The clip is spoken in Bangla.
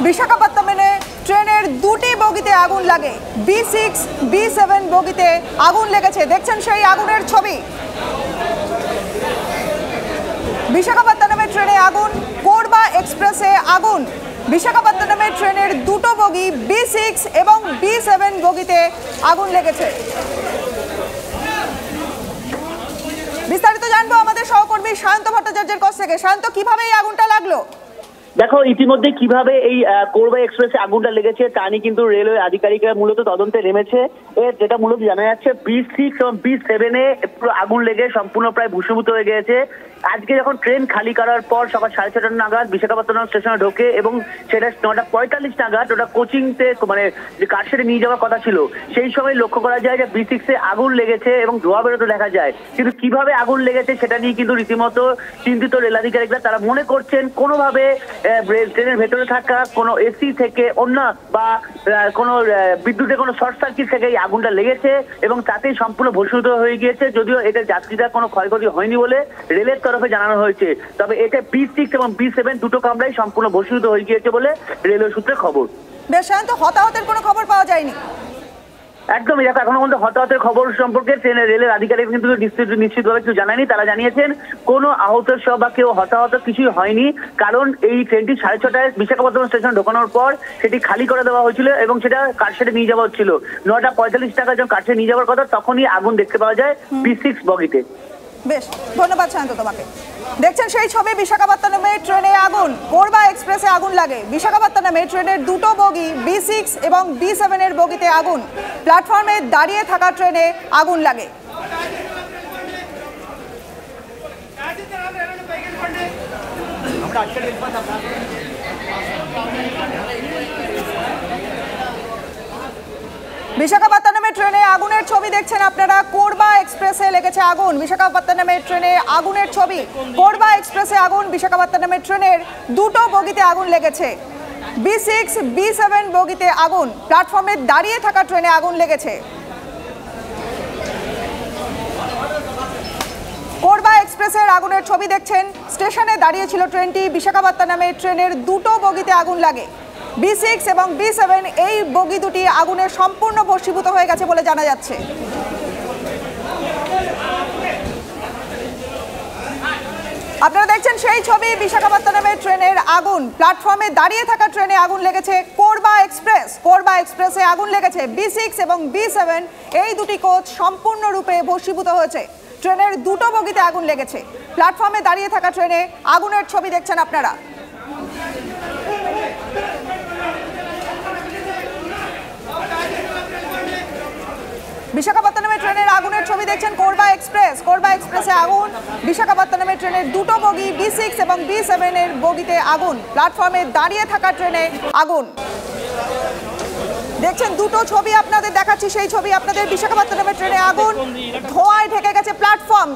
বিশাখাপত্তনমে ট্রেনের দুটি বগিতে আগুন লাগে। B6 B7 বগিতে আগুন লেগেছে, দেখছেন সেই আগুনের ছবি। বিশাখাপত্তনমে ট্রেনে আগুন, কোরবা এক্সপ্রেসে আগুন। বিশাখাপত্তনমে ট্রেনের দুটো বগি B6 এবং B7 বগিতে আগুন লেগেছে। বিস্তারিত জানবো আমাদের সহকর্মী সায়ন্ত ভট্টাচার্যের কাছ থেকে। সায়ন্ত, কিভাবে এই আগুনটা লাগলো? দেখো, ইতিমধ্যে কিভাবে এই কোরবা এক্সপ্রেসে আগুনটা লেগেছে তা নিয়ে কিন্তু রেলওয়ে আধিকারিকরা মূলত তদন্তে নেমেছে। যেটা মূলত জানা যাচ্ছে B6 এবং B7 পুরো আগুন লেগে সম্পূর্ণ প্রায় ভূষীভূত হয়ে গিয়েছে। আজকে যখন ট্রেন খালি করার পর সকাল 6:30 নাগাদ বিশাখাপত্তনম স্টেশনে ঢোকে এবং সেটা 9:45 নাগাদ ওটা কোচিংতে মানে যে কারশেডে নিয়ে যাওয়ার কথা ছিল, সেই সময় লক্ষ্য করা যায় যে B6 এ আগুন লেগেছে এবং ধোঁয়া বেরোতে দেখা যায়। কিন্তু কিভাবে আগুন লেগেছে সেটা নিয়ে কিন্তু রীতিমতো চিন্তিত রেল আধিকারিকরা। তারা মনে করছেন কোনোভাবে ট্রেনের ভেতরে থাকা কোনো এসি থেকে অন্য বা কোনো বিদ্যুতের কোনো শর্ট সার্কিট থেকে এই আগুনটা লেগেছে এবং তাতেই সম্পূর্ণ ভস্মীভূত হয়ে গিয়েছে। যদিও এটা যাত্রীরা কোনো ক্ষয়ক্ষতি হয়নি বলে রেলের তরফে জানানো হয়েছে, তবে এটা B6 এবং B7 দুটো কামরাই সম্পূর্ণ ভস্মীভূত হয়ে গিয়েছে বলে রেলওয়ে সূত্রে খবর। বেশ শান্ত, হতাহতের কোনো খবর পাওয়া যায়নি? একদমই, দেখো এখনো পর্যন্ত হতাহতের খবর সম্পর্কে রেলের আধিকারিক কিন্তু নিশ্চিতভাবে কিছু জানায়নি। তারা জানিয়েছেন কোনো আহত সহ বা কেউ হতাহত কিছুই হয়নি, কারণ এই ট্রেনটি 6:30টায় বিশাখাপত্তনম স্টেশন ঢোকানোর পর সেটি খালি করে দেওয়া হয়েছিল এবং সেটা কারশেডে নিয়ে যাওয়া হচ্ছিল। 9:45 যখন কারশেডে নিয়ে যাওয়ার কথা তখনই আগুন দেখতে পাওয়া যায় B6 বগিতে। বেশ, ধন্যবাদ শান্ত তোমাকে। দেখছেন সেই ছবি, বিশাখাপত্তনমে ট্রেনে আগুন, কোরবা এক্সপ্রেসে আগুন লাগে। বিশাখাপত্তনমে ট্রেনের দুটো বগি B6 এবং B7 এর বগিতে আগুন, প্ল্যাটফর্মে দাঁড়িয়ে থাকা ট্রেনে আগুন লাগে। বিশাখাপত্তনমে ট্রেনে আগুনের ছবি দেখছেন আপনারা। কোরবা এক্সপ্রেসে লেগেছে আগুন। বিশাখাপত্তনমে ট্রেনে আগুনের ছবি, কোরবা এক্সপ্রেসে আগুন। বিশাখাপত্তনমে ট্রেনের দুটো বগিতে আগুন লেগেছে। B6 B7 বগিতে আগুন, প্ল্যাটফর্মে দাঁড়িয়ে থাকা ট্রেনে আগুন লেগেছে। কোরবা এক্সপ্রেসের আগুনের ছবি দেখছেন। স্টেশনে দাঁড়িয়ে ছিল ট্রেনটি। বিশাখাপত্তনমে ট্রেনের দুটো বগিতে আগুন লাগে। B6 এবং B7 এই বগি দুটি আগুনে সম্পূর্ণ ভস্মীভূত হয়ে গেছে বলে জানা যাচ্ছে। আপনারা দেখছেন সেই ছবি, বিশাখাপত্তনমে ট্রেনের আগুন, প্ল্যাটফর্মে দাঁড়িয়ে থাকা ট্রেনে আগুন লেগেছে। কোরবা এক্সপ্রেস, কোরবা এক্সপ্রেসে আগুন লেগেছে। B6 এবং B7 এই দুটি কোচ সম্পূর্ণরূপে ভস্মীভূত হয়েছে। ট্রেনের দুটো বগিতে আগুন লেগেছে। প্ল্যাটফর্মে দাঁড়িয়ে থাকা ট্রেনে আগুনের ছবি দেখছেন আপনারা। বিশাখাপত্তনমে ট্রেনের আগুনের ছবি দেখছেন। কোরবা এক্সপ্রেস, কোরবা এক্সপ্রেসে আগুন। বিশাখাপত্তনমে ট্রেনের দুটো বগি B6 এবং B7 এর বগিতে আগুন, প্ল্যাটফর্মে দাঁড়িয়ে থাকা ট্রেনে আগুন। দেখছেন দুটো ছবি আপনাদের দেখাচ্ছি, সেই ছবি আপনাদের। বিশাখাপত্তনমে ট্রেনে আগুন, ধোঁয়ায় ঢেকে গেছে প্ল্যাটফর্ম।